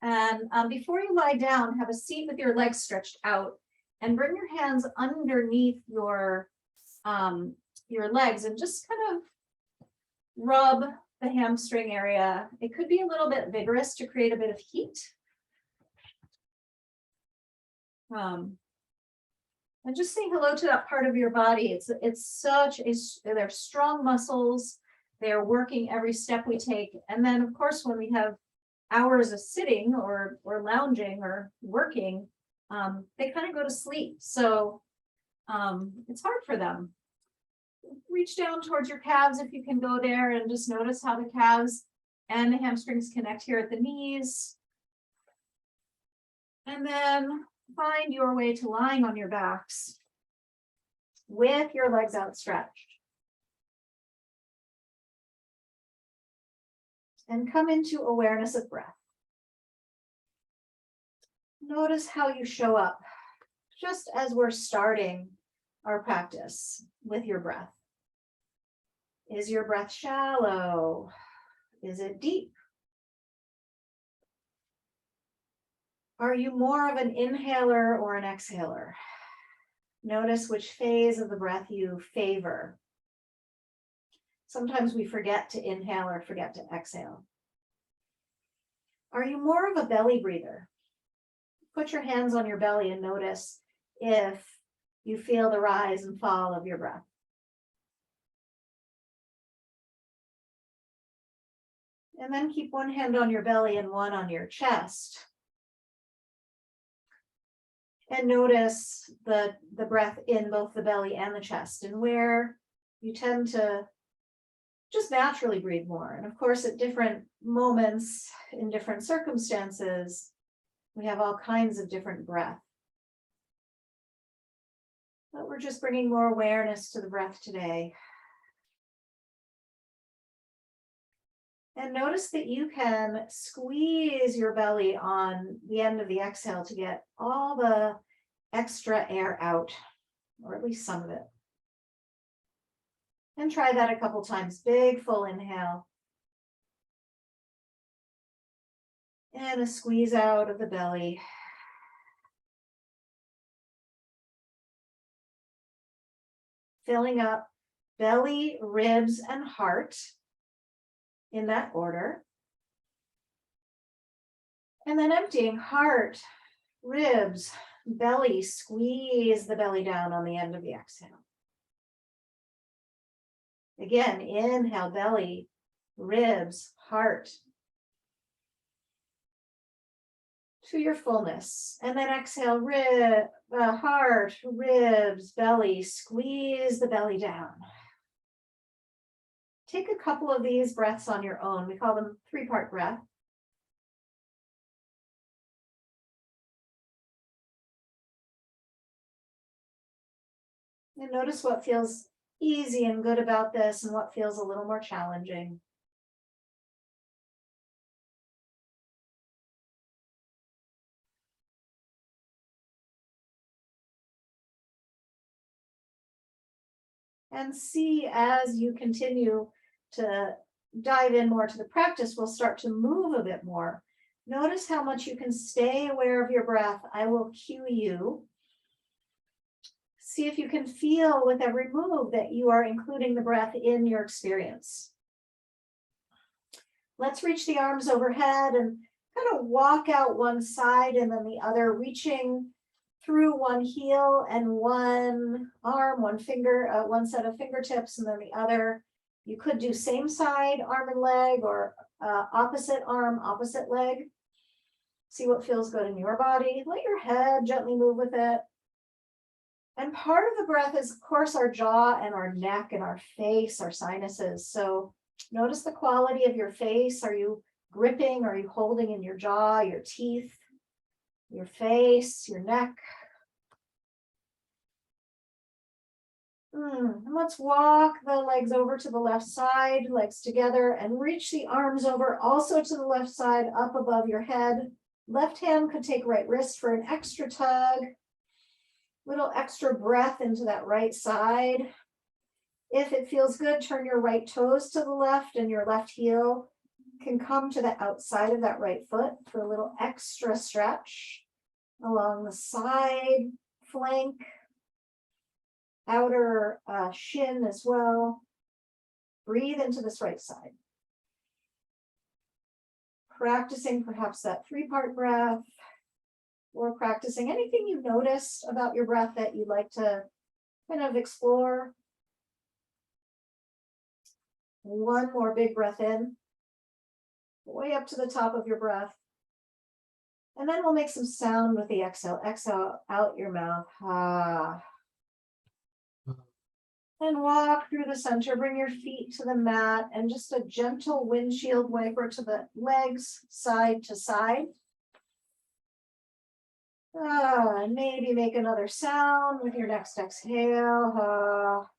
And before you lie down, have a seat with your legs stretched out and bring your hands underneath your legs and just kind of rub the hamstring area. It could be a little bit vigorous to create a bit of heat. And just say hello to that part of your body. They're strong muscles. They're working every step we take. And then of course, when we have hours of sitting or lounging or working, they kind of go to sleep. So it's hard for them. Reach down towards your calves if you can go there and just notice how the calves and the hamstrings connect here at the knees. And then find your way to lying on your backs with your legs outstretched. And come into awareness of breath. Notice how you show up just as we're starting our practice with your breath. Is your breath shallow? Is it deep? Are you more of an inhaler or an exhaler? Notice which phase of the breath you favor. Sometimes we forget to inhale or forget to exhale. Are you more of a belly breather? Put your hands on your belly and notice if you feel the rise and fall of your breath. And then keep one hand on your belly and one on your chest. And notice the breath in both the belly and the chest, and where you tend to just naturally breathe more. And of course, at different moments, in different circumstances, we have all kinds of different breath. But we're just bringing more awareness to the breath today. And notice that you can squeeze your belly on the end of the exhale to get all the extra air out, or at least some of it. And try that a couple times. Big full inhale. And a squeeze out of the belly. Filling up belly, ribs, and heart in that order. And then emptying heart, ribs, belly. Squeeze the belly down on the end of the exhale. Again, inhale, belly, ribs, heart. To your fullness. And then exhale, heart, ribs, belly. Squeeze the belly down. Take a couple of these breaths on your own. We call them three-part breath. And notice what feels easy and good about this and what feels a little more challenging. And see, as you continue to dive in more to the practice, we'll start to move a bit more. Notice how much you can stay aware of your breath. I will cue you. See if you can feel with every move that you are including the breath in your experience. Let's reach the arms overhead and kind of walk out one side and then the other, reaching through one heel and one arm, one finger, one set of fingertips, and then the other. You could do same side, arm and leg, or opposite arm, opposite leg. See what feels good in your body. Let your head gently move with it. And part of the breath is, of course, our jaw and our neck and our face, our sinuses. So notice the quality of your face. Are you gripping? Are you holding in your jaw, your teeth, your face, your neck? And let's walk the legs over to the left side, legs together, and reach the arms over also to the left side, up above your head. Left hand could take right wrist for an extra tug. Little extra breath into that right side. If it feels good, turn your right toes to the left and your left heel can come to the outside of that right foot for a little extra stretch along the side, flank, outer shin as well. Breathe into this right side. Practicing perhaps that 3-part breath, or practicing anything you noticed about your breath that you'd like to kind of explore. One more big breath in, way up to the top of your breath. And then we'll make some sound with the exhale. Exhale out your mouth. Ah. And walk through the center, bring your feet to the mat, and just a gentle windshield wiper to the legs, side to side. And maybe make another sound with your next exhale.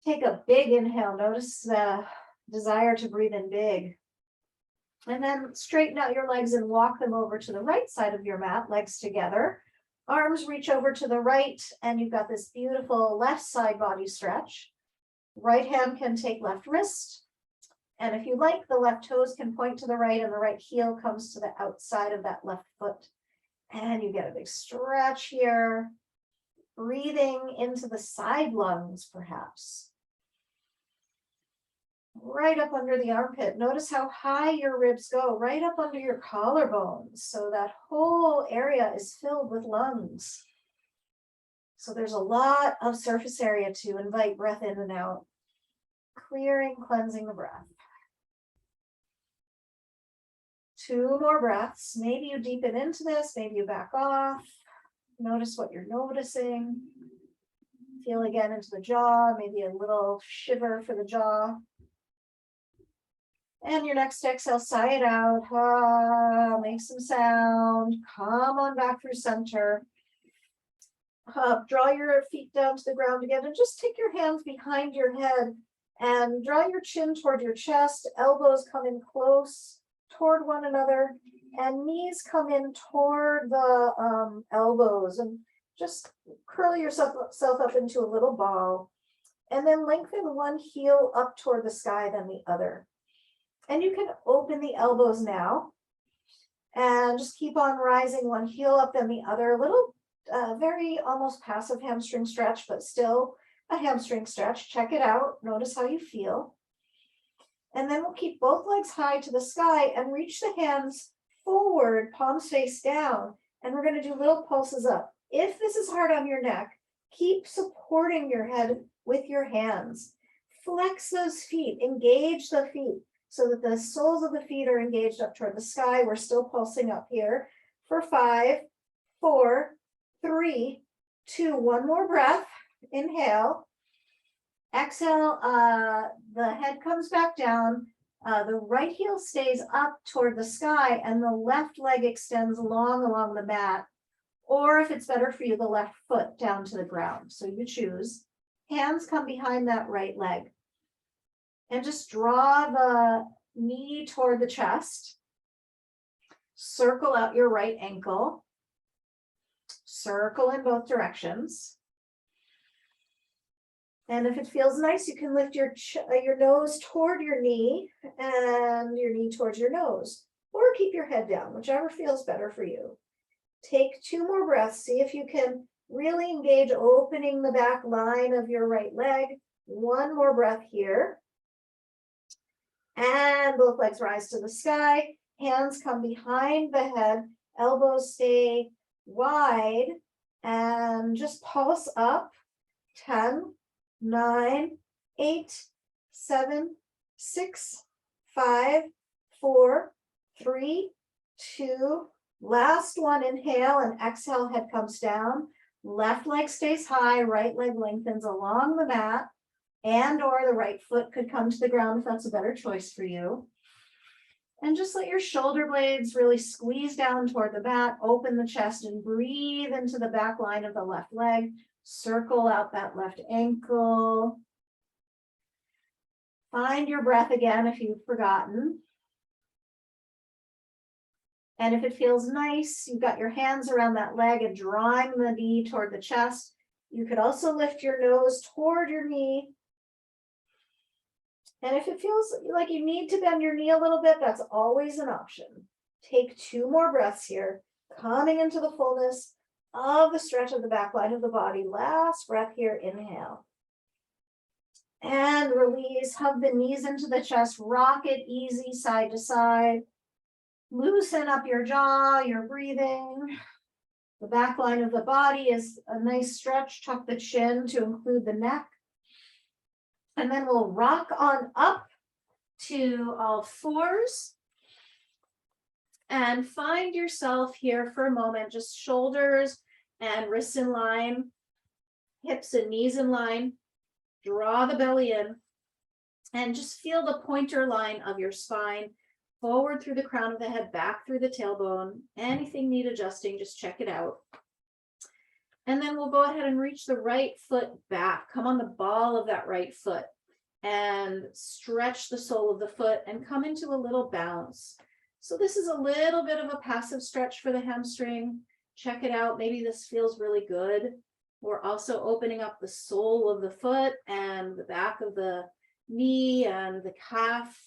Take a big inhale. Notice the desire to breathe in big. And then straighten out your legs and walk them over to the right side of your mat, legs together. Arms reach over to the right, and you've got this beautiful left side body stretch. Right hand can take left wrist. And if you like, the left toes can point to the right, and the right heel comes to the outside of that left foot. And you get a big stretch here. Breathing into the side lungs, perhaps. Right up under the armpit. Notice how high your ribs go, right up under your collarbones. So that whole area is filled with lungs. So there's a lot of surface area to invite breath in and out. Clearing, cleansing the breath. 2 more breaths. Maybe you deepen into this, maybe you back off. Notice what you're noticing. Feel again into the jaw, maybe a little shiver for the jaw. And your next exhale, sigh it out. Make some sound. Come on back through center. Draw your feet down to the ground again, and just take your hands behind your head and draw your chin toward your chest. Elbows come in close toward one another, and knees come in toward the elbows, and just curl yourself up into a little ball, and then lengthen one heel up toward the sky, then the other. And you can open the elbows now and just keep on rising, one heel up, then the other. A little, very almost passive hamstring stretch, but still a hamstring stretch. Check it out. Notice how you feel. And then we'll keep both legs high to the sky and reach the hands forward, palms face down. And we're going to do little pulses up. If this is hard on your neck, keep supporting your head with your hands. Flex those feet, engage the feet, so that the soles of the feet are engaged up toward the sky. We're still pulsing up here for 5, 4, 3, 2, 1 more breath. Inhale. Exhale, the head comes back down. The right heel stays up toward the sky, and the left leg extends long along the mat. Or if it's better for you, the left foot down to the ground. So you choose. Hands come behind that right leg. And just draw the knee toward the chest. Circle out your right ankle. Circle in both directions. And if it feels nice, you can lift your nose toward your knee and your knee towards your nose. Or keep your head down, whichever feels better for you. Take 2 more breaths. See if you can really engage opening the back line of your right leg. 1 more breath here. And both legs rise to the sky. Hands come behind the head. Elbows stay wide. And just pulse up. 10, 9, 8, 7, 6, 5, 4, 3, 2. Last one, inhale and exhale, head comes down. Left leg stays high, right leg lengthens along the mat, and or the right foot could come to the ground if that's a better choice for you. And just let your shoulder blades really squeeze down toward the mat, open the chest and breathe into the back line of the left leg. Circle out that left ankle. Find your breath again if you've forgotten. And if it feels nice, you've got your hands around that leg and drawing the knee toward the chest. You could also lift your nose toward your knee And if it feels like you need to bend your knee a little bit, that's always an option. Take 2 more breaths here, coming into the fullness of the stretch of the back line of the body. Last breath here, inhale. And release, hug the knees into the chest, rock it easy side to side. Loosen up your jaw, your breathing. The back line of the body is a nice stretch. Tuck the chin to include the neck. And then we'll rock on up to all fours. And find yourself here for a moment, just shoulders and wrists in line, hips and knees in line. Draw the belly in and just feel the pointer line of your spine forward through the crown of the head, back through the tailbone. Anything need adjusting, just check it out. And then we'll go ahead and reach the right foot back. Come on the ball of that right foot and stretch the sole of the foot and come into a little bounce. So this is a little bit of a passive stretch for the hamstring. Check it out. Maybe this feels really good. We're also opening up the sole of the foot and the back of the knee and the calf.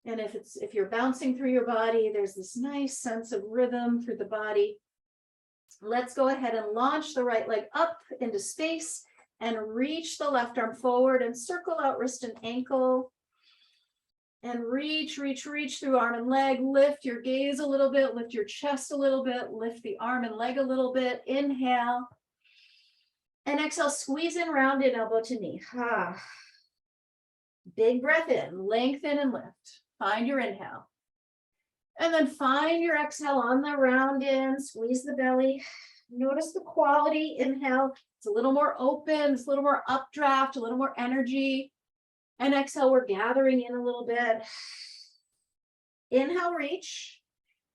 And if you're bouncing through your body, there's this nice sense of rhythm through the body. Let's go ahead and launch the right leg up into space and reach the left arm forward and circle out wrist and ankle. And reach through arm and leg. Lift your gaze a little bit, lift your chest a little bit, lift the arm and leg a little bit. Inhale. And exhale, squeeze in, round in, elbow to knee. Big breath in, lengthen and lift. Find your inhale. And then find your exhale on the round in, squeeze the belly. Notice the quality. Inhale, it's a little more open, it's a little more updraft, a little more energy. And exhale, we're gathering in a little bit. Inhale, reach.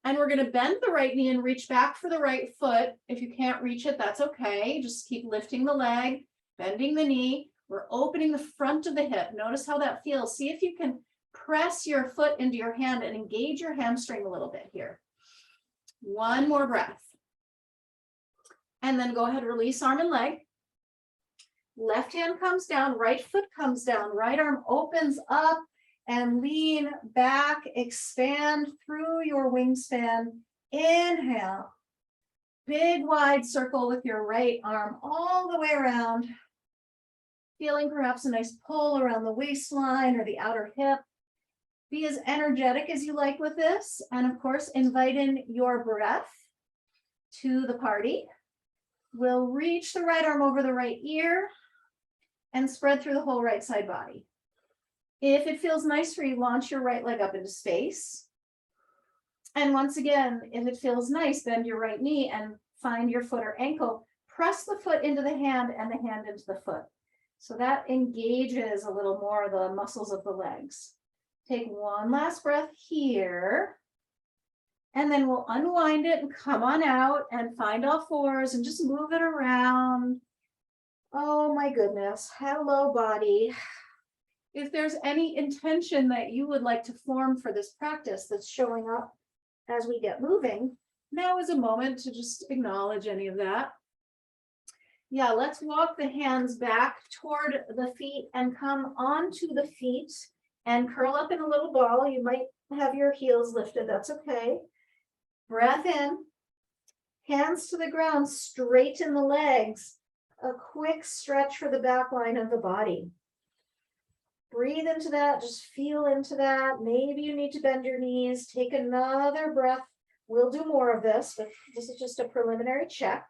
And we're going to bend the right knee and reach back for the right foot. If you can't reach it, that's okay. Just keep lifting the leg, bending the knee. We're opening the front of the hip. Notice how that feels. See if you can press your foot into your hand and engage your hamstring a little bit here. One more breath. And then go ahead, release arm and leg. Left hand comes down, right foot comes down, right arm opens up and lean back, expand through your wingspan. Inhale, big wide circle with your right arm all the way around. Feeling perhaps a nice pull around the waistline or the outer hip. Be as energetic as you like with this. And of course, invite in your breath to the party. We'll reach the right arm over the right ear and spread through the whole right side body. If it feels nice for you, launch your right leg up into space. And once again, if it feels nice, bend your right knee and find your foot or ankle. Press the foot into the hand and the hand into the foot. So that engages a little more the muscles of the legs. Take one last breath here. And then we'll unwind it and come on out and find all fours and just move it around. Oh my goodness. Hello, body. If there's any intention that you would like to form for this practice that's showing up as we get moving, now is a moment to just acknowledge any of that. Yeah, let's walk the hands back toward the feet and come onto the feet and curl up in a little ball. You might have your heels lifted, that's okay. Breath in, hands to the ground, straighten the legs. A quick stretch for the back line of the body. Breathe into that, just feel into that. Maybe you need to bend your knees. Take another breath. We'll do more of this, but this is just a preliminary check.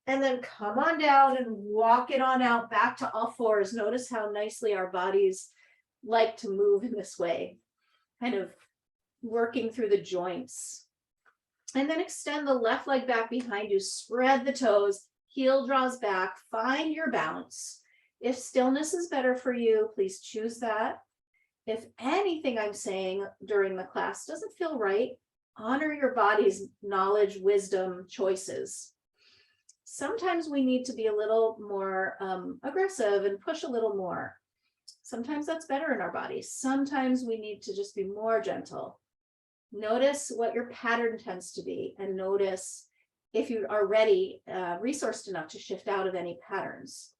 And then come on down and walk it on out back to all fours. Notice how nicely our bodies like to move in this way, kind of working through the joints. And then extend the left leg back behind you, spread the toes, heel draws back, find your bounce. If stillness is better for you, please choose that. If anything I'm saying during the class doesn't feel right, honor your body's knowledge, wisdom, choices. Sometimes we need to be a little more aggressive and push a little more. Sometimes that's better in our bodies. Sometimes we need to just be more gentle. Notice what your pattern tends to be and notice if you are ready, resourced enough to shift out of any patterns.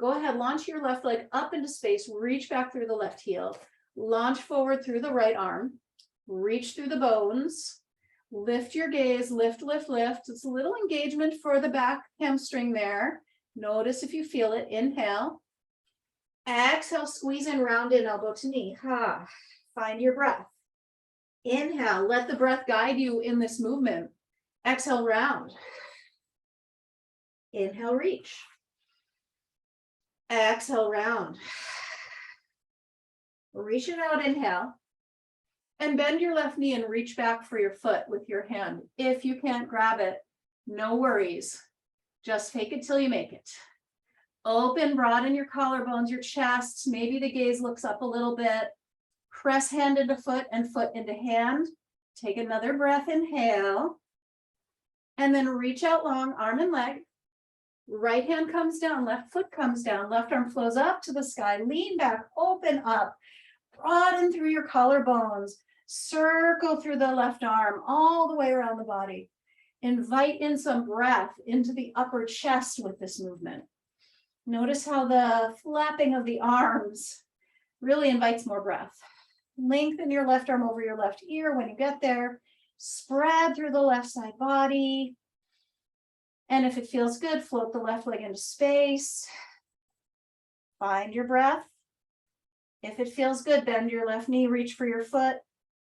Go ahead, launch your left leg up into space, reach back through the left heel, launch forward through the right arm, reach through the bones, lift your gaze, lift, lift, lift. It's a little engagement for the back hamstring there. Notice if you feel it. Inhale. Exhale, squeeze in, round in, elbow to knee. Ha. Find your breath. Inhale, let the breath guide you in this movement. Exhale, round. Inhale, reach. Exhale, round. Reach it out, inhale. And bend your left knee and reach back for your foot with your hand. If you can't grab it, no worries. Just fake it till you make it. Open, broaden your collarbones, your chest. Maybe the gaze looks up a little bit. Press hand into foot and foot into hand. Take another breath, inhale. And then reach out long, arm and leg. Right hand comes down, left foot comes down, left arm flows up to the sky, lean back, open up, broaden through your collarbones, circle through the left arm all the way around the body. Invite in some breath into the upper chest with this movement. Notice how the flapping of the arms really invites more breath. Lengthen your left arm over your left ear when you get there. Spread through the left side body. And if it feels good, float the left leg into space. Find your breath. If it feels good, bend your left knee, reach for your foot.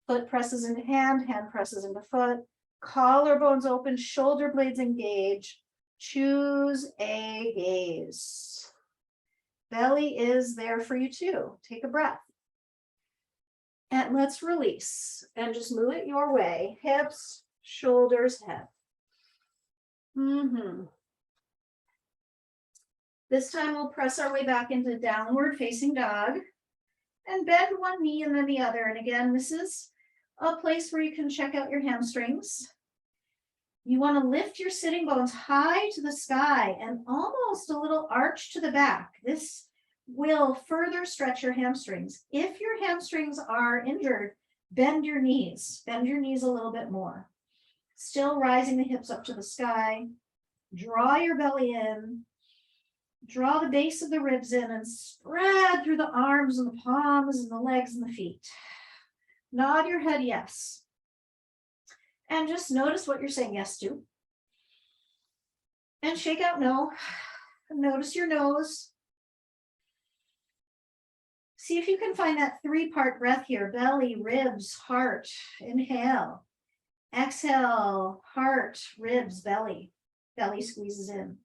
Foot presses into hand, hand presses into foot. Collarbones open, shoulder blades engage. Choose a gaze. Belly is there for you too. Take a breath. And let's release and just move it your way. Hips, shoulders, head. This time we'll press our way back into downward facing dog and bend one knee and then the other. And again, this is a place where you can check out your hamstrings. You want to lift your sitting bones high to the sky and almost a little arch to the back. This will further stretch your hamstrings. If your hamstrings are injured, bend your knees. Bend your knees a little bit more. Still rising the hips up to the sky. Draw your belly in. Draw the base of the ribs in and spread through the arms and the palms and the legs and the feet. Nod your head yes. And just notice what you're saying yes to. And shake out no. Notice your nose. See if you can find that three-part breath here. Belly, ribs, heart. Inhale. Exhale, heart, ribs, belly. Belly squeezes in.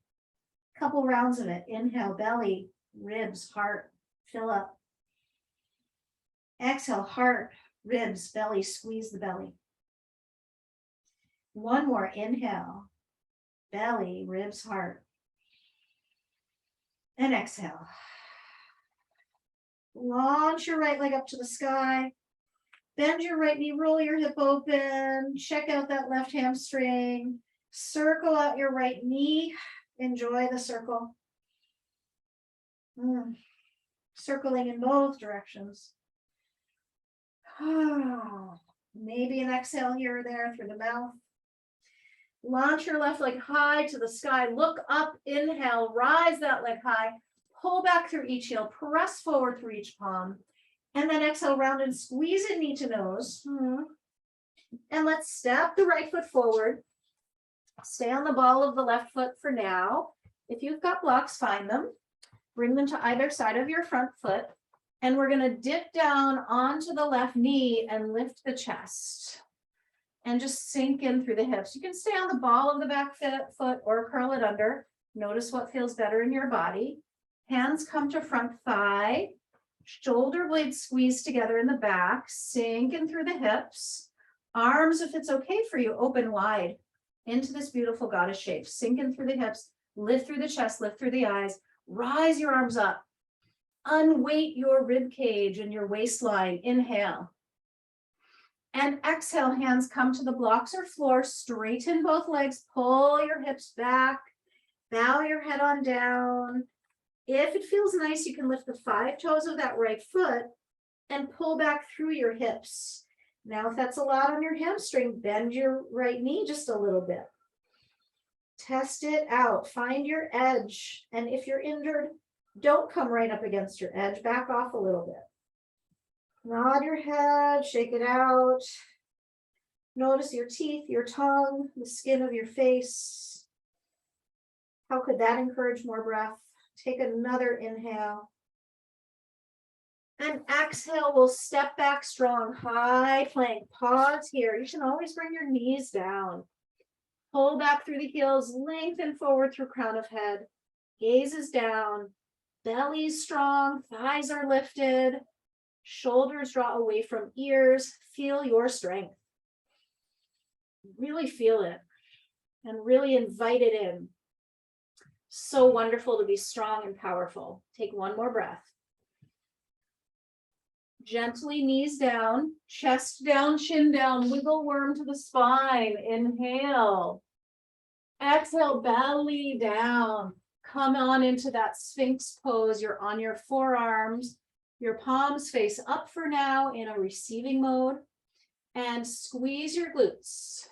Couple rounds of it. Inhale, belly, ribs, heart, fill up. Exhale, heart, ribs, belly, squeeze the belly. One more. Inhale, belly, ribs, heart. And exhale. Launch your right leg up to the sky. Bend your right knee, roll your hip open. Check out that left hamstring. Circle out your right knee. Enjoy the circle. Circling in both directions. Maybe an exhale here or there through the mouth. Launch your left leg high to the sky. Look up, inhale, rise that leg high. Pull back through each heel, press forward through each palm. And then exhale, round and squeeze in knee to nose. And let's step the right foot forward. Stay on the ball of the left foot for now. If you've got blocks, find them. Bring them to either side of your front foot. And we're going to dip down onto the left knee and lift the chest. And just sink in through the hips. You can stay on the ball of the back foot or curl it under. Notice what feels better in your body. Hands come to front thigh. Shoulder blades squeeze together in the back. Sink in through the hips. Arms, if it's okay for you, open wide into this beautiful goddess shape. Sink in through the hips. Lift through the chest. Lift through the eyes. Rise your arms up. Unweight your rib cage and your waistline. Inhale. And exhale, hands come to the blocks or floor. Straighten both legs. Pull your hips back. Bow your head on down. If it feels nice, you can lift the 5 toes of that right foot and pull back through your hips. Now, if that's a lot on your hamstring, bend your right knee just a little bit. Test it out. Find your edge. And if you're injured, Don't come right up against your edge. Back off a little bit. Nod your head, shake it out. Notice your teeth, your tongue, the skin of your face. How could that encourage more breath? Take another inhale. And exhale, we'll step back strong, high plank. Pause here. You can always bring your knees down. Pull back through the heels, lengthen forward through crown of head. Gaze is down, belly's strong, thighs are lifted, shoulders draw away from ears. Feel your strength. Really feel it and really invite it in. So wonderful to be strong and powerful. Take one more breath. Gently knees down, chest down, chin down, wiggle worm to the spine. Inhale. Exhale, belly down. Come on into that Sphinx pose. You're on your forearms, your palms face up for now in a receiving mode. And squeeze your glutes.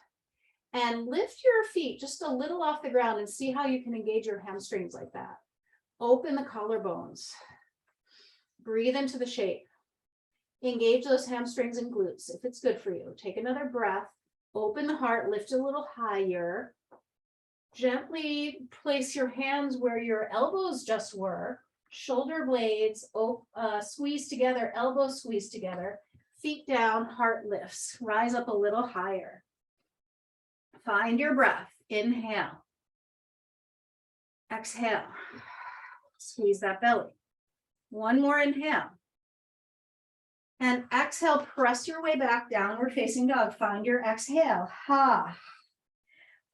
And lift your feet just a little off the ground and see how you can engage your hamstrings like that. Open the collarbones. Breathe into the shape. Engage those hamstrings and glutes if it's good for you. Take another breath. Open the heart, lift a little higher. Gently place your hands where your elbows just were. Shoulder blades squeeze together, elbows squeeze together. Feet down, heart lifts. Rise up a little higher. Find your breath. Inhale. Exhale. Squeeze that belly. One more inhale. And exhale, press your way back, downward facing dog. Find your exhale. Ha.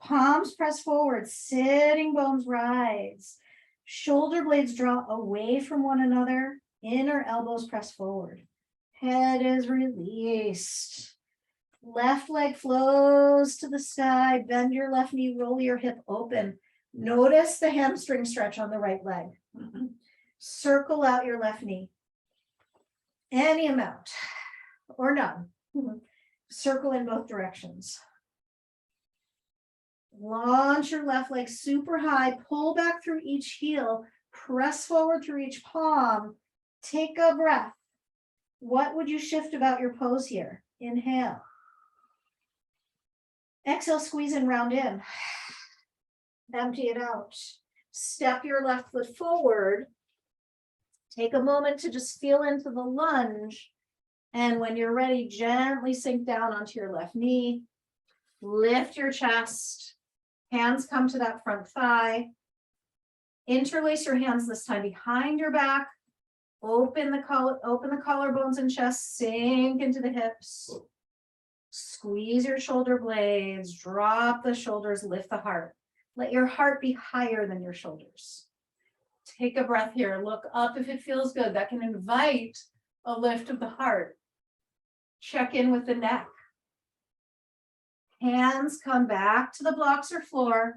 Palms press forward, sitting bones rise. Shoulder blades draw away from one another. Inner elbows press forward. Head is released. Left leg flows to the sky. Bend your left knee, roll your hip open. Notice the hamstring stretch on the right leg. Circle out your left knee. Any amount or none. Circle in both directions. Launch your left leg super high. Pull back through each heel. Press forward through each palm. Take a breath. What would you shift about your pose here? Inhale. Exhale, squeeze and round in. Empty it out. Step your left foot forward. Take a moment to just feel into the lunge. And when you're ready, gently sink down onto your left knee. Lift your chest. Hands come to that front thigh. Interlace your hands this time behind your back. Open the collarbones and chest. Sink into the hips. Squeeze your shoulder blades. Drop the shoulders. Lift the heart. Let your heart be higher than your shoulders. Take a breath here. Look up if it feels good. That can invite a lift of the heart. Check in with the neck. Hands come back to the blocks or floor.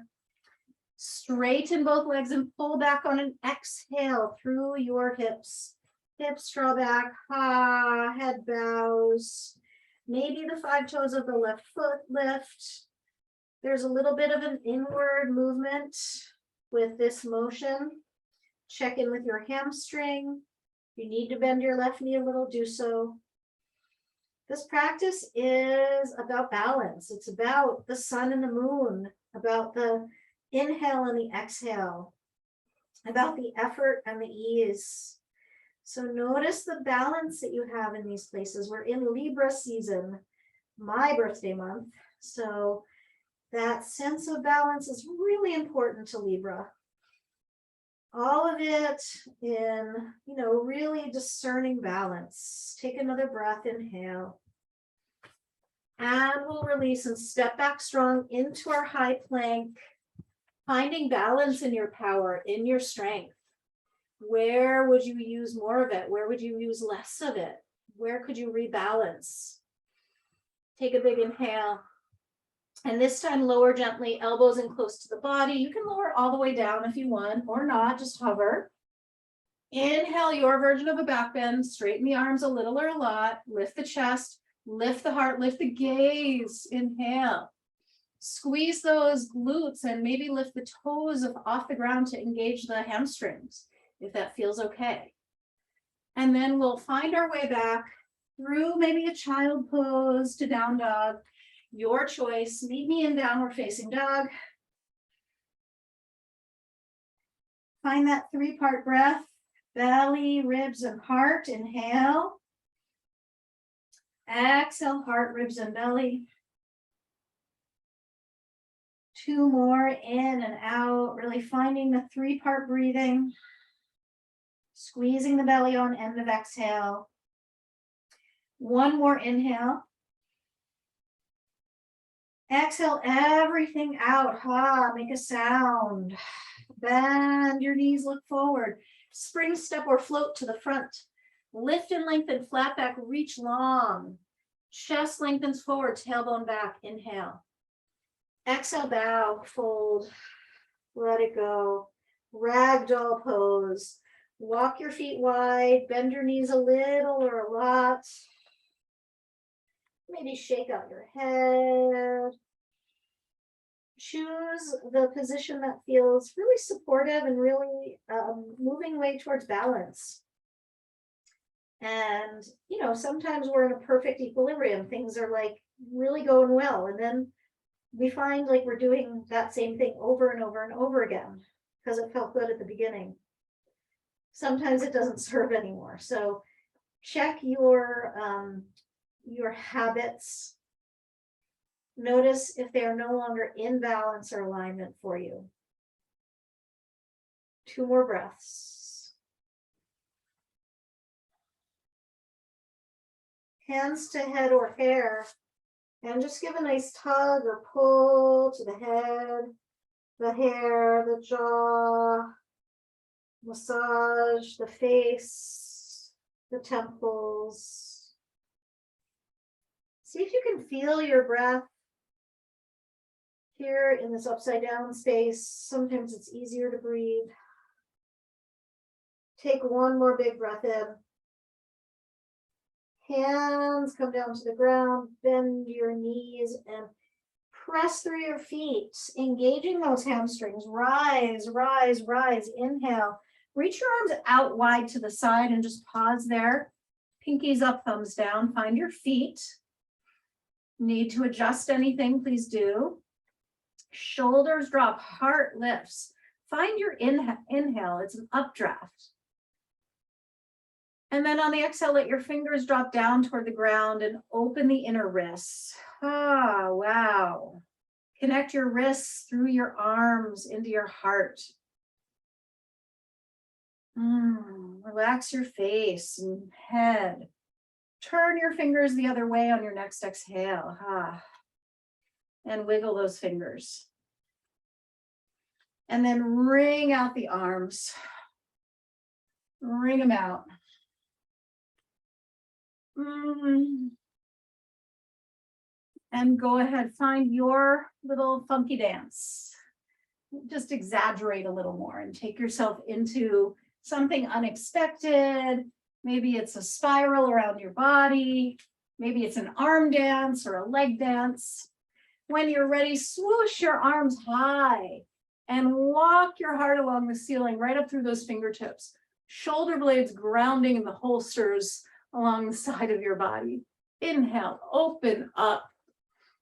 Straighten both legs and pull back on an exhale through your hips. Hips draw back, head bows. Maybe the 5 toes of the left foot lift. There's a little bit of an inward movement with this motion. Check in with your hamstring. If you need to bend your left knee a little, do so. This practice is about balance. It's about the sun and the moon, about the inhale and the exhale, about the effort and the ease. So notice the balance that you have in these places. We're in Libra season, my birthday month. So that sense of balance is really important to Libra. All of it in, really discerning balance. Take another breath, inhale. And we'll release and step back strong into our high plank, finding balance in your power, in your strength. Where would you use more of it? Where would you use less of it? Where could you rebalance? Take a big inhale. And this time lower gently, elbows in close to the body. You can lower all the way down if you want, or not, just hover. Inhale your version of a back bend. Straighten the arms a little or a lot. Lift the chest, lift the heart, lift the gaze. Inhale. Squeeze those glutes and maybe lift the toes off the ground to engage the hamstrings. if that feels okay. And then we'll find our way back through maybe a child pose to down dog. Your choice. Meet me in downward facing dog. Find that 3-part breath, belly, ribs, and heart. Inhale. Exhale, heart, ribs, and belly. 2 more, in and out, really finding the 3-part breathing. Squeezing the belly on end of exhale. 1 more inhale. Exhale everything out. Make a sound. Bend your knees, look forward. Spring step or float to the front. Lift and lengthen, flat back, reach long. Chest lengthens forward, tailbone back. Inhale. Exhale, bow, fold. Let it go. Ragdoll pose. Walk your feet wide, bend your knees a little or a lot. Maybe shake out your head. Choose the position that feels really supportive and really moving way towards balance. And, you know, sometimes we're in a perfect equilibrium. Things are like really going well. And then we find like we're doing that same thing over and over and over again because it felt good at the beginning. Sometimes it doesn't serve anymore. So check your habits. Notice if they are no longer in balance or alignment for you. 2 more breaths. Hands to head or hair. And just give a nice tug or pull to the head, the hair, the jaw. Massage the face, the temples. See if you can feel your breath here in this upside down space. Sometimes it's easier to breathe. Take 1 more big breath in. Hands come down to the ground, bend your knees and press through your feet, engaging those hamstrings. Rise, rise, rise. Inhale. Reach your arms out wide to the side and just pause there. Pinkies up, thumbs down. Find your feet. Need to adjust anything, please do. Shoulders drop, heart lifts. Find your inhale. It's an updraft. And then on the exhale, let your fingers drop down toward the ground and open the inner wrists. Wow. Connect your wrists through your arms into your heart. Relax your face and head. Turn your fingers the other way on your next exhale. And wiggle those fingers. And then wring out the arms. Wring them out. And go ahead, find your little funky dance. Just exaggerate a little more and take yourself into something unexpected. Maybe it's a spiral around your body. Maybe it's an arm dance or a leg dance. When you're ready, swoosh your arms high and walk your heart along the ceiling right up through those fingertips. Shoulder blades grounding in the holsters along the side of your body. Inhale, open up,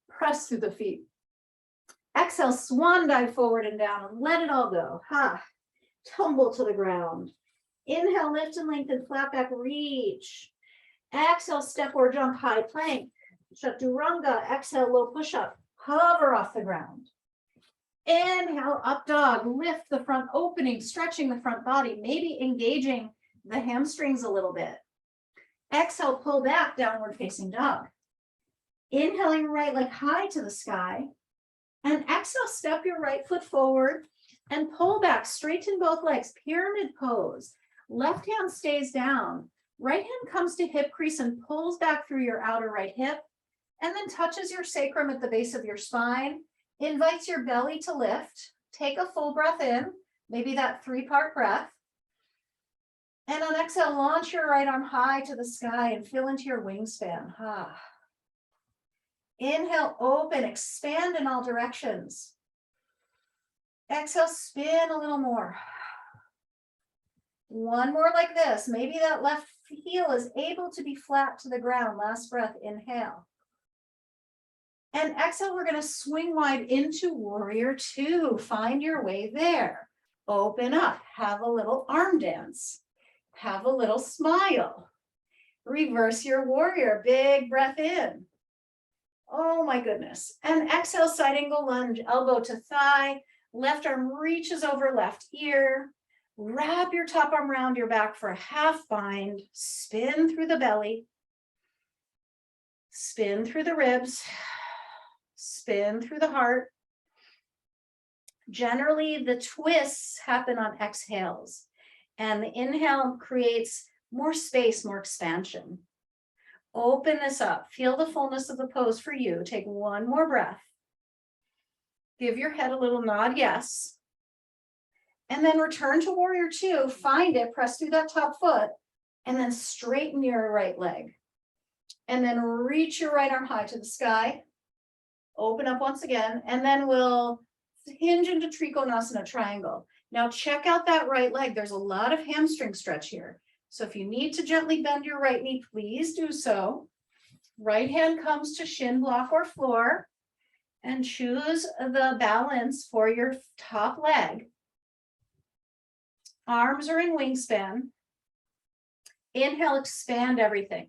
press through the feet. Exhale, swan dive forward and down and let it all go. Tumble to the ground. Inhale, lift and lengthen, flat back, reach. Exhale, step or jump, high plank. Chaturanga, exhale, low push-up. Hover off the ground. Inhale, up dog, lift the front opening, stretching the front body, maybe engaging the hamstrings a little bit. Exhale, pull back, downward facing dog. Inhaling right leg high to the sky. And exhale, step your right foot forward and pull back, straighten both legs, pyramid pose. Left hand stays down. Right hand comes to hip crease and pulls back through your outer right hip, and then touches your sacrum at the base of your spine, invites your belly to lift. Take a full breath in, maybe that 3-part breath. And on exhale, launch your right arm high to the sky and feel into your wingspan. Inhale, open, expand in all directions. Exhale, spin a little more. One more like this. Maybe that left heel is able to be flat to the ground. Last breath, inhale. And exhale, we're going to swing wide into warrior two. Find your way there. Open up. Have a little arm dance. Have a little smile. Reverse your warrior. Big breath in. Oh my goodness. And exhale, side angle lunge, elbow to thigh. Left arm reaches over left ear. Wrap your top arm around your back for a half bind. Spin through the belly. Spin through the ribs. Spin through the heart. Generally, the twists happen on exhales, and the inhale creates more space, more expansion. Open this up. Feel the fullness of the pose for you. Take one more breath. Give your head a little nod, yes. And then return to warrior two. Find it, press through that top foot, and then straighten your right leg. And then reach your right arm high to the sky. Open up once again, and then we'll hinge into Trikonasana triangle. Now check out that right leg. There's a lot of hamstring stretch here. So if you need to gently bend your right knee, please do so. Right hand comes to shin block or floor, and choose the balance for your top leg. Arms are in wingspan. Inhale, expand everything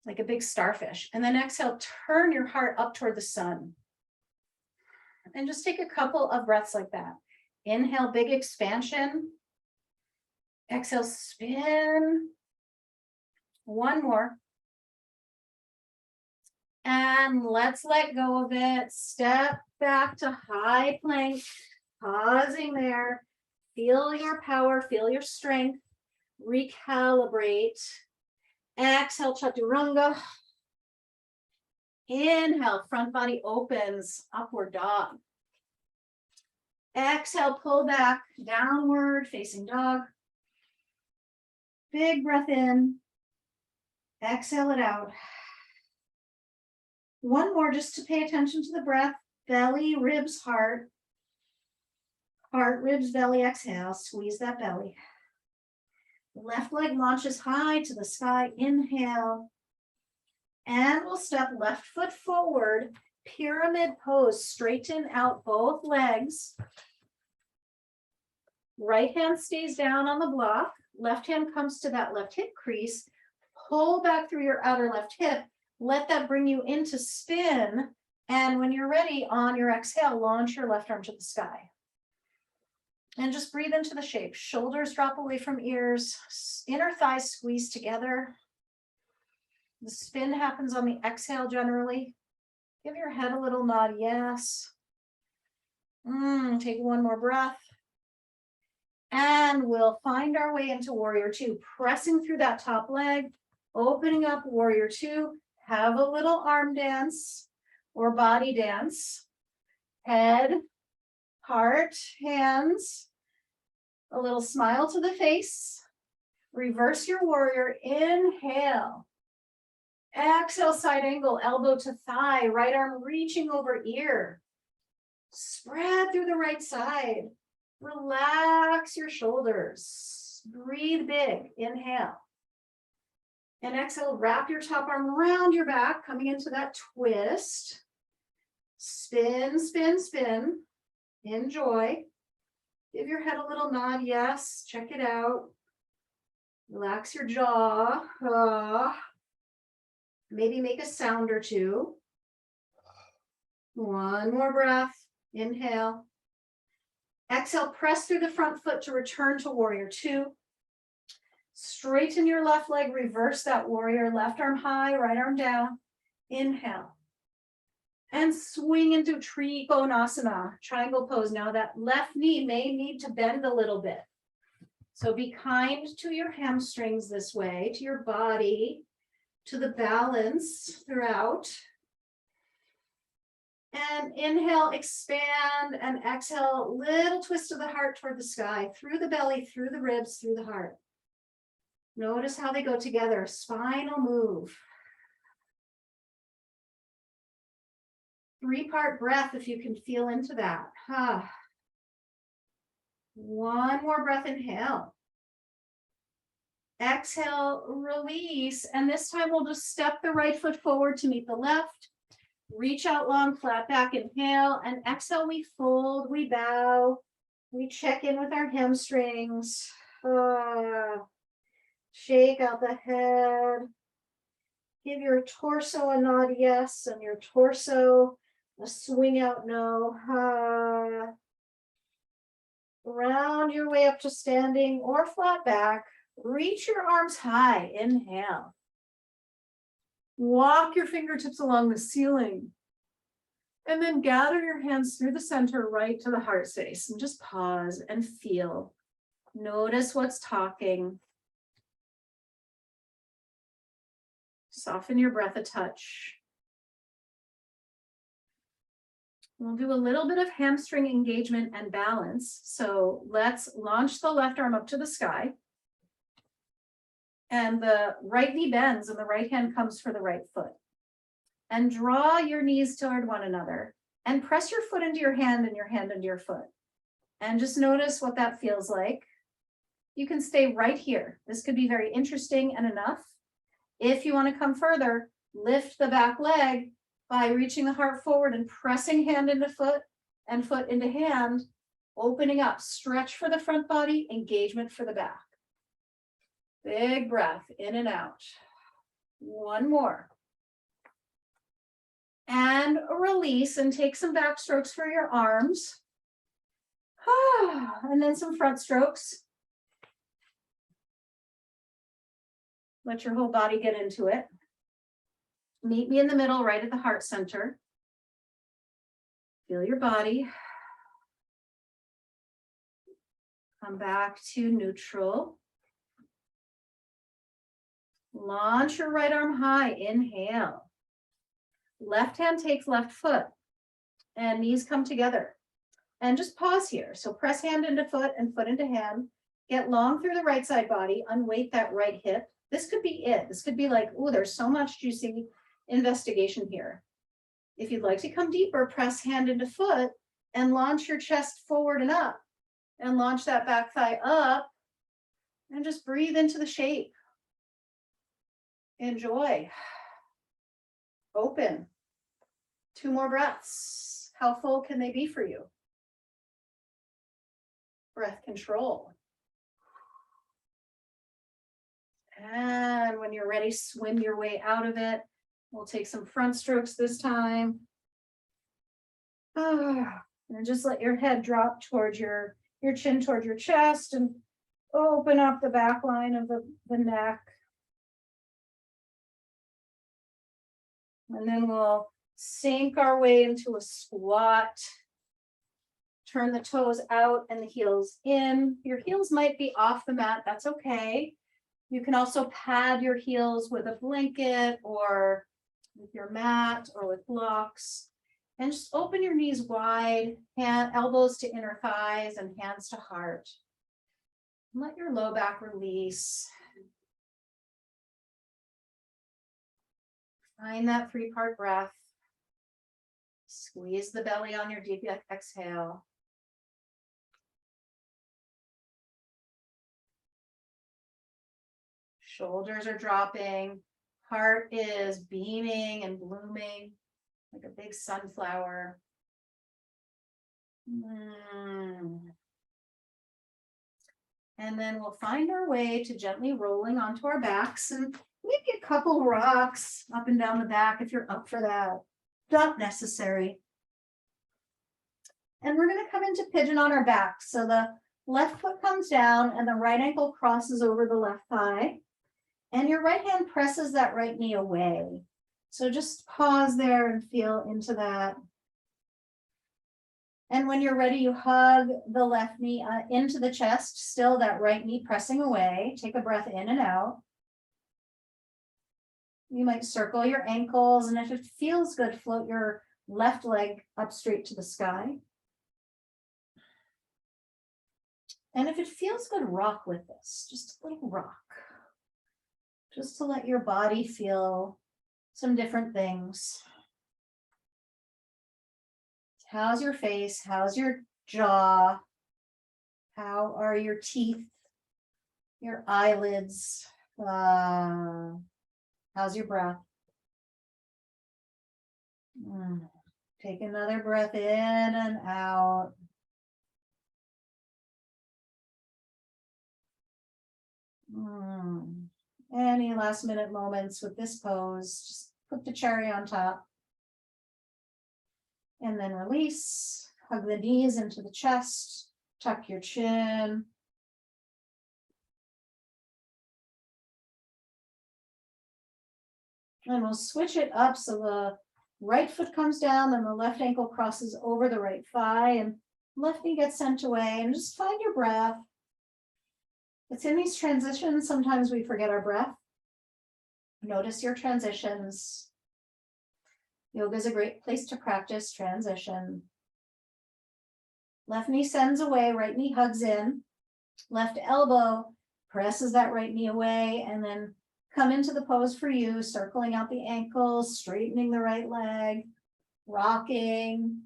like a big starfish. And then exhale, turn your heart up toward the sun. And just take a couple of breaths like that. Inhale, big expansion. Exhale, spin. One more. And let's let go of it. Step back to high plank. Pausing there. Feel your power, feel your strength. Recalibrate. Exhale, chaturanga. Inhale, front body opens, upward dog. Exhale, pull back, downward facing dog. Big breath in. Exhale it out. One more just to pay attention to the breath. Belly, ribs, heart. Heart, ribs, belly, exhale. Squeeze that belly. Left leg launches high to the sky. Inhale. And we'll step left foot forward. Pyramid pose. Straighten out both legs. Right hand stays down on the block. Left hand comes to that left hip crease. Pull back through your outer left hip. Let that bring you into spin. And when you're ready, on your exhale, launch your left arm to the sky. And just breathe into the shape. Shoulders drop away from ears. Inner thighs squeeze together. The spin happens on the exhale generally. Give your head a little nod, yes. Take one more breath. And we'll find our way into warrior two, pressing through that top leg, opening up warrior two. Have a little arm dance or body dance. Head, heart, hands, a little smile to the face. Reverse your warrior. Inhale. Exhale, side angle, elbow to thigh, right arm reaching over ear. Spread through the right side. Relax your shoulders. Breathe big. Inhale. And exhale, wrap your top arm around your back, coming into that twist. Spin, spin, spin. Enjoy. Give your head a little nod. Yes, check it out. Relax your jaw. Maybe make a sound or two. One more breath. Inhale. Exhale, press through the front foot to return to warrior two. Straighten your left leg, reverse that warrior. Left arm high, right arm down. Inhale. And swing into Trikonasana, triangle pose. Now that left knee may need to bend a little bit. So be kind to your hamstrings this way, to your body, to the balance throughout. And inhale, expand, and exhale, little twist of the heart toward the sky, through the belly, through the ribs, through the heart. Notice how they go together, spinal move. 3-part breath if you can feel into that. One more breath, inhale. Exhale, release. And this time we'll just step the right foot forward to meet the left. Reach out long, flat back, inhale, and exhale, we fold, we bow. We check in with our hamstrings. Shake out the head. Give your torso a nod yes, and your torso a swing out no. Round your way up to standing or flat back. Reach your arms high. Inhale. Walk your fingertips along the ceiling. And then gather your hands through the center right to the heart space and just pause and feel. Notice what's talking. Soften your breath a touch. We'll do a little bit of hamstring engagement and balance. So let's launch the left arm up to the sky. And the right knee bends and the right hand comes for the right foot. And draw your knees toward one another and press your foot into your hand and your hand into your foot. And just notice what that feels like. You can stay right here. This could be very interesting and enough. If you want to come further, lift the back leg by reaching the heart forward and pressing hand into foot and foot into hand, opening up, stretch for the front body, engagement for the back. Big breath in and out. One more. And release and take some back strokes for your arms. And then some front strokes. Let your whole body get into it. Meet me in the middle, right at the heart center. Feel your body. Come back to neutral. Launch your right arm high. Inhale. Left hand takes left foot. And knees come together. And just pause here. So press hand into foot and foot into hand. Get long through the right side body. Unweight that right hip. This could be it. This could be like, oh, there's so much juicy investigation here. If you'd like to come deeper, press hand into foot and launch your chest forward and up. And launch that back thigh up. And just breathe into the shape. Enjoy. Open. 2 more breaths. How full can they be for you? Breath control. And when you're ready, swim your way out of it. We'll take some front strokes this time. And just let your head drop towards your chin toward your chest and open up the back line of the neck. And then we'll sink our way into a squat. Turn the toes out and the heels in. Your heels might be off the mat. That's okay. You can also pad your heels with a blanket or with your mat or with blocks. And just open your knees wide, elbows to inner thighs and hands to heart. Let your low back release. Find that 3-part breath. Squeeze the belly on your deep exhale. Shoulders are dropping. Heart is beaming and blooming like a big sunflower. And then we'll find our way to gently rolling onto our backs and maybe a couple rocks up and down the back if you're up for that. Not necessary. And we're going to come into pigeon on our back. So the left foot comes down and the right ankle crosses over the left thigh. And your right hand presses that right knee away. So just pause there and feel into that. And when you're ready, you hug the left knee into the chest, still that right knee pressing away. Take a breath in and out. You might circle your ankles, and if it feels good, float your left leg up straight to the sky. And if it feels good, rock with this, just a little rock. Just to let your body feel some different things. How's your face? How's your jaw? How are your teeth? your eyelids. How's your breath? Take another breath in and out. Any last minute moments with this pose, just put the cherry on top. And then release, hug the knees into the chest, tuck your chin. And we'll switch it up so the right foot comes down and the left ankle crosses over the right thigh and left knee gets sent away, and just find your breath. It's in these transitions, sometimes we forget our breath. Notice your transitions. Yoga is a great place to practice transition. Left knee sends away, right knee hugs in. Left elbow presses that right knee away, and then come into the pose for you, circling out the ankles, straightening the right leg, rocking,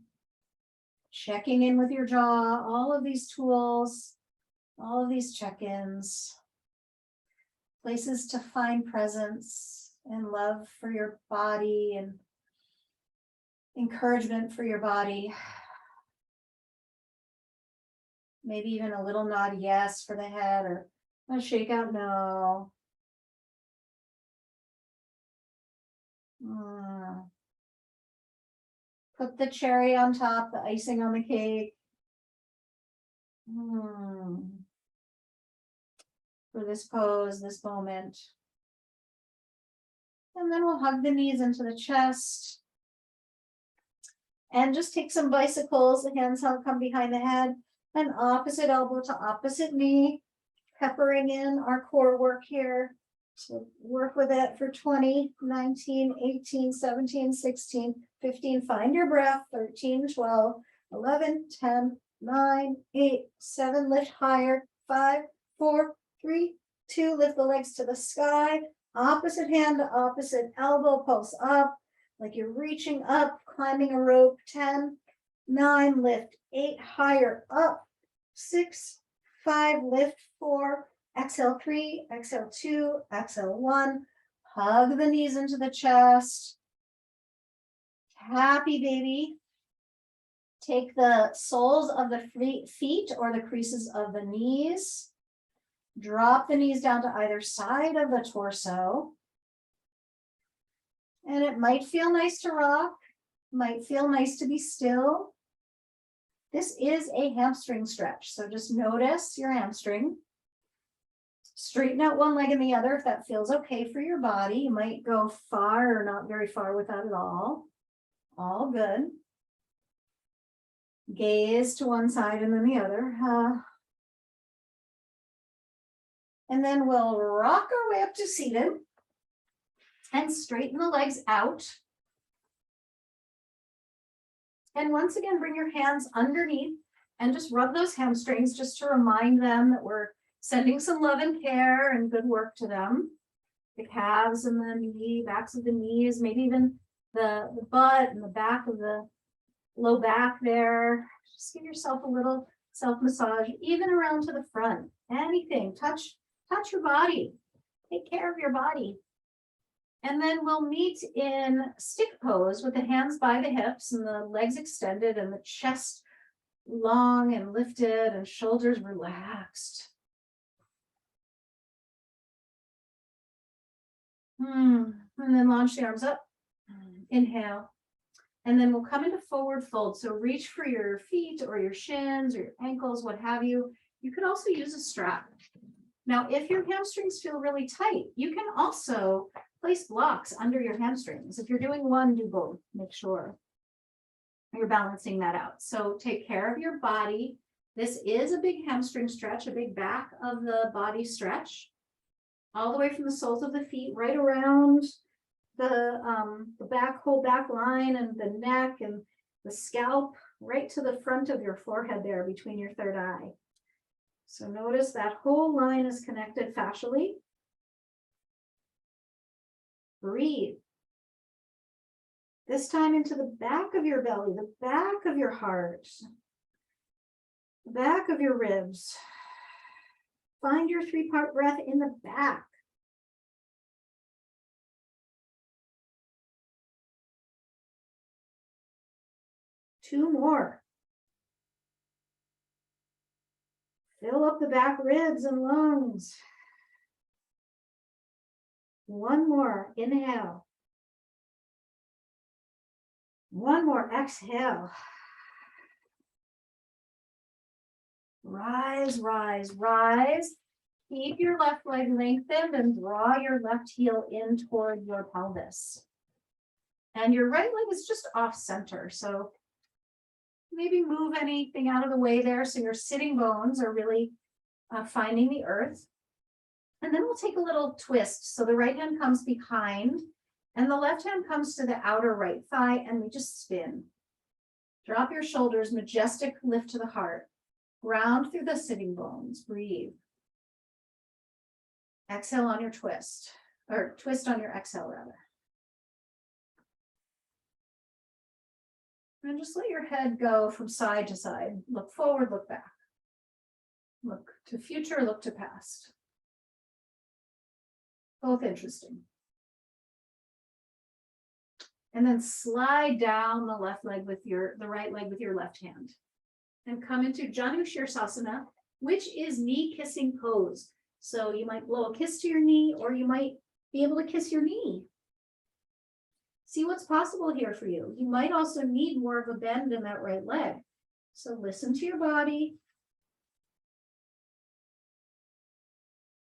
checking in with your jaw, all of these tools, all of these check-ins, places to find presence and love for your body and encouragement for your body. Maybe even a little nod yes for the head, or a shake out no. Put the cherry on top, the icing on the cake. For this pose, this moment. And then we'll hug the knees into the chest. And just take some bicycles, the hands come behind the head, and opposite elbow to opposite knee, peppering in our core work here. So work with it for 20, 19, 18, 17, 16, 15. Find your breath. 13, 12, 11, 10, 9, 8, 7. Lift higher. 5, 4, 3, 2. Lift the legs to the sky. Opposite hand to opposite elbow. Pulse up like you're reaching up, climbing a rope. 10, 9. Lift. 8. Higher. Up. 6, 5. Lift. 4. Exhale 3, exhale 2, exhale 1. Hug the knees into the chest. Happy baby. Take the soles of the feet or the creases of the knees. Drop the knees down to either side of the torso. And it might feel nice to rock, might feel nice to be still. This is a hamstring stretch, so just notice your hamstring. Straighten out one leg and the other if that feels okay for your body. You might go far or not very far without it all. All good. Gaze to one side and then the other. And then we'll rock our way up to seated and straighten the legs out. And once again, bring your hands underneath and just rub those hamstrings just to remind them that we're sending some love and care and good work to them. The calves and the knee, backs of the knees, maybe even the butt and the back of the low back there. Just give yourself a little self-massage, even around to the front. Anything, touch your body. Take care of your body. And then we'll meet in stick pose with the hands by the hips and the legs extended and the chest long and lifted and shoulders relaxed. And then launch the arms up. Inhale. And then we'll come into forward fold. So reach for your feet or your shins or your ankles, what have you. You could also use a strap. Now, if your hamstrings feel really tight, you can also place blocks under your hamstrings. If you're doing one, do both. Make sure you're balancing that out. So take care of your body. This is a big hamstring stretch, a big back of the body stretch. All the way from the soles of the feet, right around the whole back line and the neck and the scalp, right to the front of your forehead there between your third eye. So notice that whole line is connected fascially. Breathe. This time into the back of your belly, the back of your heart, the back of your ribs. Find your 3-part breath in the back. Two more. Fill up the back ribs and lungs. One more, inhale. One more, exhale. Rise, rise, rise. Keep your left leg lengthened and draw your left heel in toward your pelvis. And your right leg is just off center. So maybe move anything out of the way there. So your sitting bones are really finding the earth. And then we'll take a little twist. So the right hand comes behind and the left hand comes to the outer right thigh and we just spin. Drop your shoulders, majestic lift to the heart. Ground through the sitting bones, breathe. Exhale on your twist, or twist on your exhale rather. And just let your head go from side to side. Look forward, look back. Look to future, look to past. Both interesting. And then slide down the left leg with the right leg with your left hand. And come into Janu Shirsasana, which is knee kissing pose. So you might blow a kiss to your knee, or you might be able to kiss your knee. See what's possible here for you. You might also need more of a bend in that right leg. So listen to your body.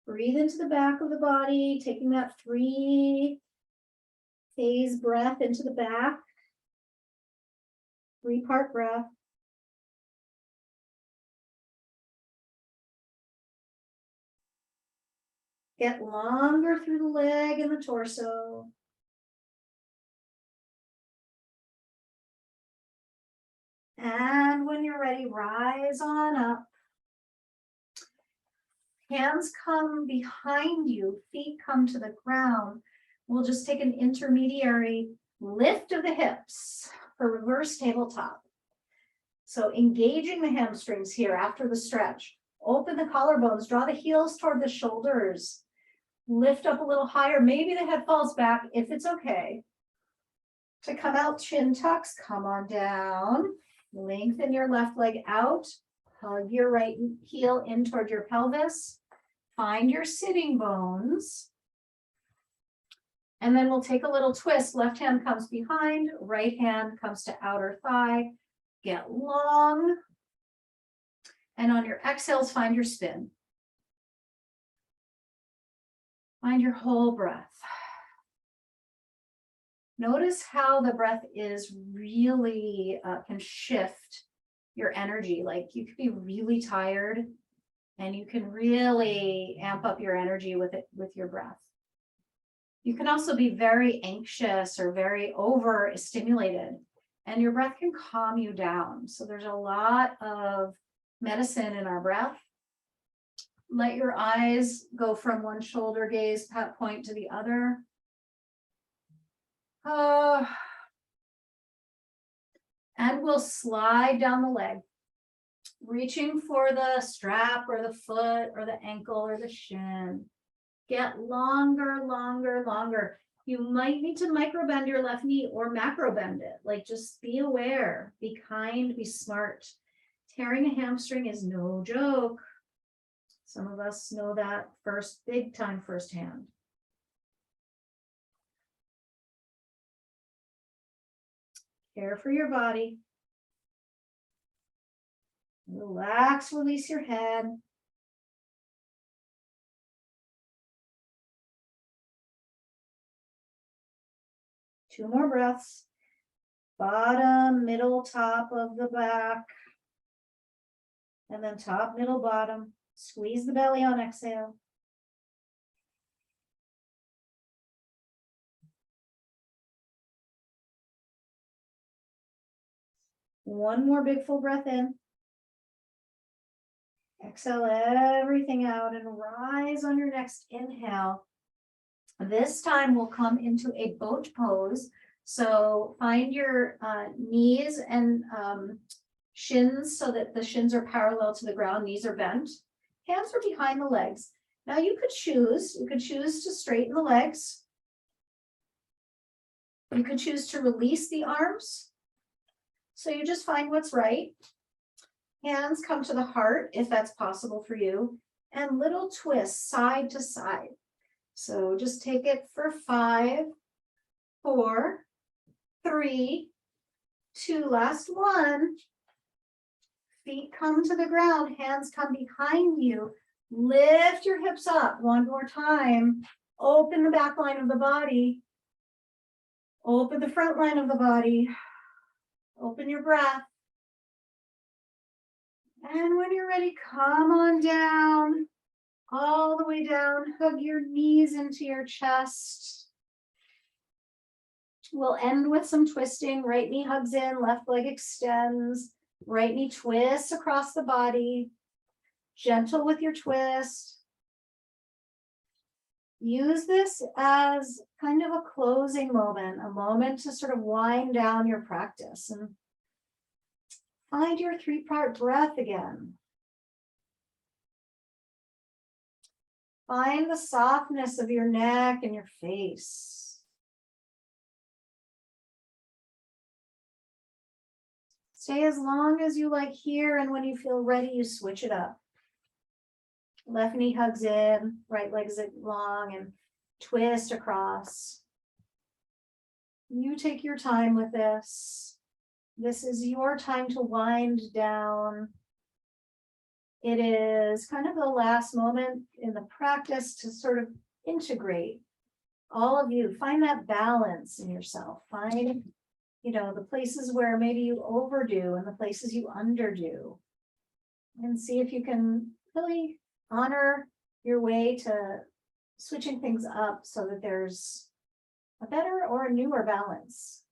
Breathe into the back of the body, taking that 3-phase breath into the back. 3-part breath. Get longer through the leg and the torso. And when you're ready, rise on up. Hands come behind you, feet come to the ground. We'll just take an intermediary lift of the hips for reverse tabletop. So engaging the hamstrings here after the stretch. Open the collarbones, draw the heels toward the shoulders. Lift up a little higher. Maybe the head falls back if it's okay. To come out, chin tucks, come on down. Lengthen your left leg out. Hug your right heel in toward your pelvis. Find your sitting bones. And then we'll take a little twist. Left hand comes behind, right hand comes to outer thigh. Get long. And on your exhales, find your spin. Find your whole breath. Notice how the breath is really can shift your energy. Like you could be really tired and you can really amp up your energy with your breath. You can also be very anxious or very overstimulated and your breath can calm you down. So there's a lot of medicine in our breath. Let your eyes go from one shoulder gaze point to the other. And we'll slide down the leg, reaching for the strap or the foot or the ankle or the shin. Get longer, longer, longer. You might need to micro bend your left knee or macro bend it. Like just be aware, be kind, be smart. Tearing a hamstring is no joke. Some of us know that big time firsthand. Care for your body. Relax, release your head. Two more breaths. Bottom, middle, top of the back. And then top, middle, bottom. Squeeze the belly on exhale. One more big full breath in. Exhale everything out and rise on your next inhale. This time we'll come into a boat pose. So find your knees and shins so that the shins are parallel to the ground, knees are bent. Hands are behind the legs. Now you could choose to straighten the legs. You could choose to release the arms. So you just find what's right. Hands come to the heart if that's possible for you, and little twists side to side. So just take it for 5, 4, 3, 2, last one. Feet come to the ground, hands come behind you. Lift your hips up one more time. Open the back line of the body. Open the front line of the body. Open your breath. And when you're ready, come on down, all the way down. Hug your knees into your chest. We'll end with some twisting. Right knee hugs in, left leg extends. Right knee twists across the body. Gentle with your twist. Use this as kind of a closing moment, a moment to sort of wind down your practice and find your 3-part breath again. Find the softness of your neck and your face. Stay as long as you like here, and when you feel ready, you switch it up. Left knee hugs in, right leg is long, and twist across. You take your time with this. This is your time to wind down. It is kind of the last moment in the practice to sort of integrate all of you. Find that balance in yourself. Find, the places where maybe you overdo and the places you underdo. And see if you can really honor your way to switching things up so that there's a better or a newer balance.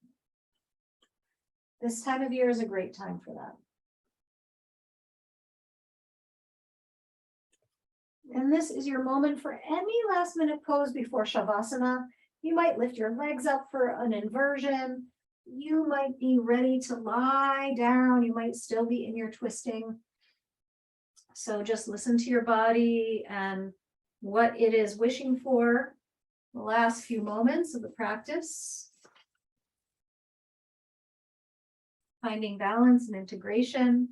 This time of year is a great time for that. And this is your moment for any last minute pose before Shavasana. You might lift your legs up for an inversion. You might be ready to lie down. You might still be in your twisting. So just listen to your body and what it is wishing for the last few moments of the practice. Finding balance and integration.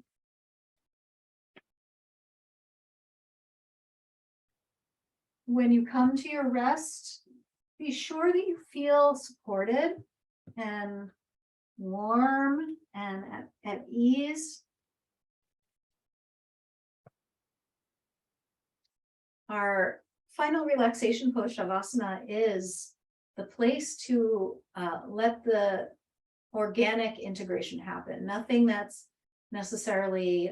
When you come to your rest, be sure that you feel supported and warm and at ease. Our final relaxation pose, Shavasana, is the place to let the organic integration happen. Nothing that's necessarily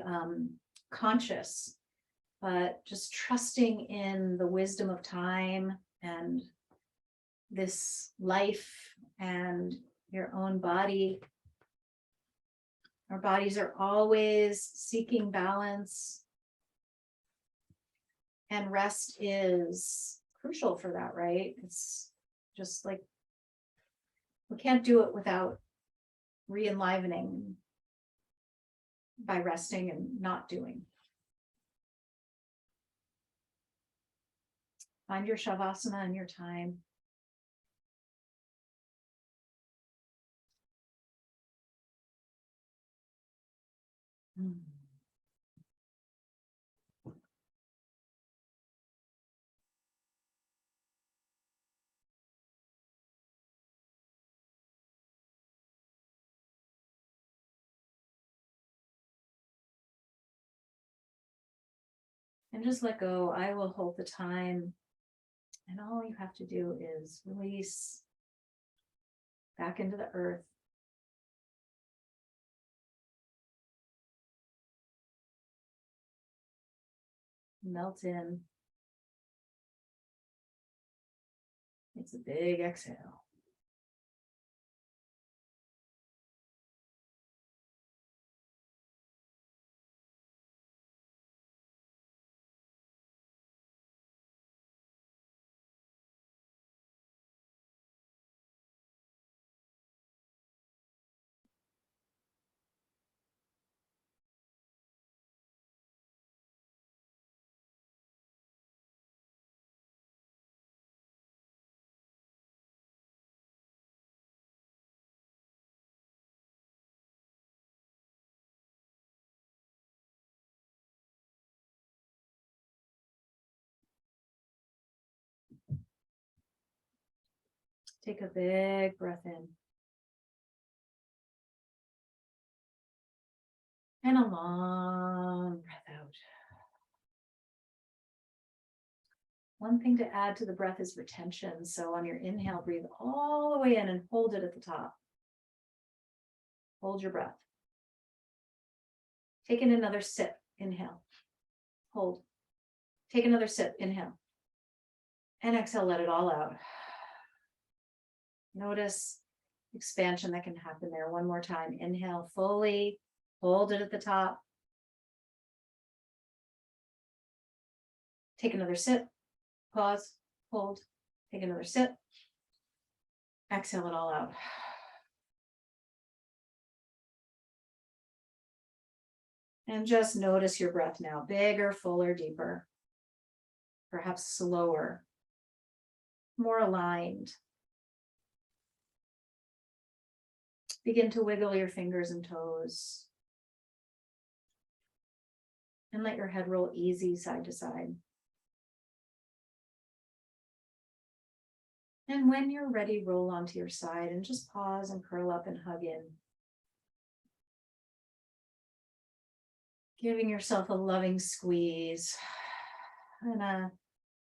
conscious, but just trusting in the wisdom of time and this life and your own body. Our bodies are always seeking balance, and rest is crucial for that, right? It's just like we can't do it without re-enlivening by resting and not doing. Find your Shavasana in your time. And just let go. I will hold the time. And all you have to do is release back into the earth. Melt in. It's a big exhale. Take a big breath in. And a long breath out. One thing to add to the breath is retention. So on your inhale, breathe all the way in and hold it at the top. Hold your breath. Take in another sip. Inhale. Hold. Take another sip. Inhale. And exhale, let it all out. Notice expansion that can happen there. One more time. Inhale fully. Hold it at the top. Take another sip. Pause. Hold. Take another sip. Exhale it all out. And just notice your breath now. Bigger, fuller, deeper. Perhaps slower. More aligned. Begin to wiggle your fingers and toes. And let your head roll easy side to side. And when you're ready, roll onto your side and just pause and curl up and hug in. Giving yourself a loving squeeze and a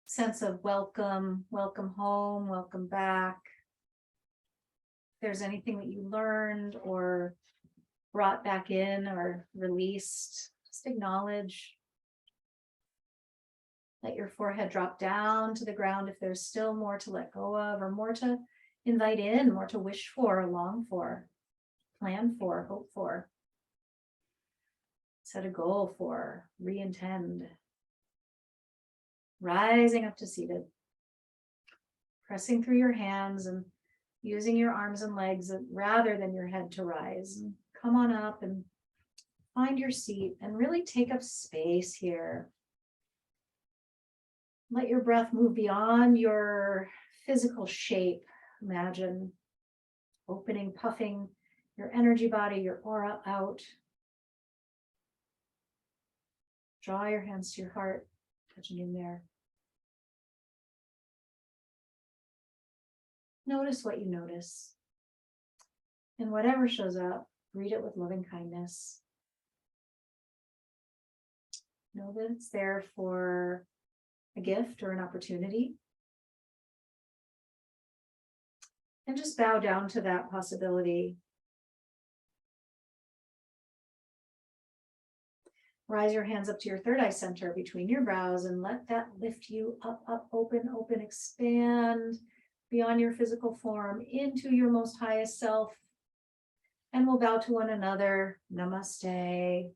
sense of welcome, welcome home, welcome back. If there's anything that you learned or brought back in or released, just acknowledge. Let your forehead drop down to the ground if there's still more to let go of or more to invite in, more to wish for, long for, plan for, hope for. Set a goal for, re-intend. Rising up to seated. Pressing through your hands and using your arms and legs rather than your head to rise. And come on up and find your seat and really take up space here. Let your breath move beyond your physical shape. Imagine opening, puffing your energy body, your aura out. Draw your hands to your heart, touching in there. Notice what you notice. And whatever shows up, greet it with loving kindness. Know that it's there for a gift or an opportunity. And just bow down to that possibility. Rise your hands up to your third eye center between your brows and let that lift you up, up, open, open, expand beyond your physical form into your most highest self. And we'll bow to one another. Namaste.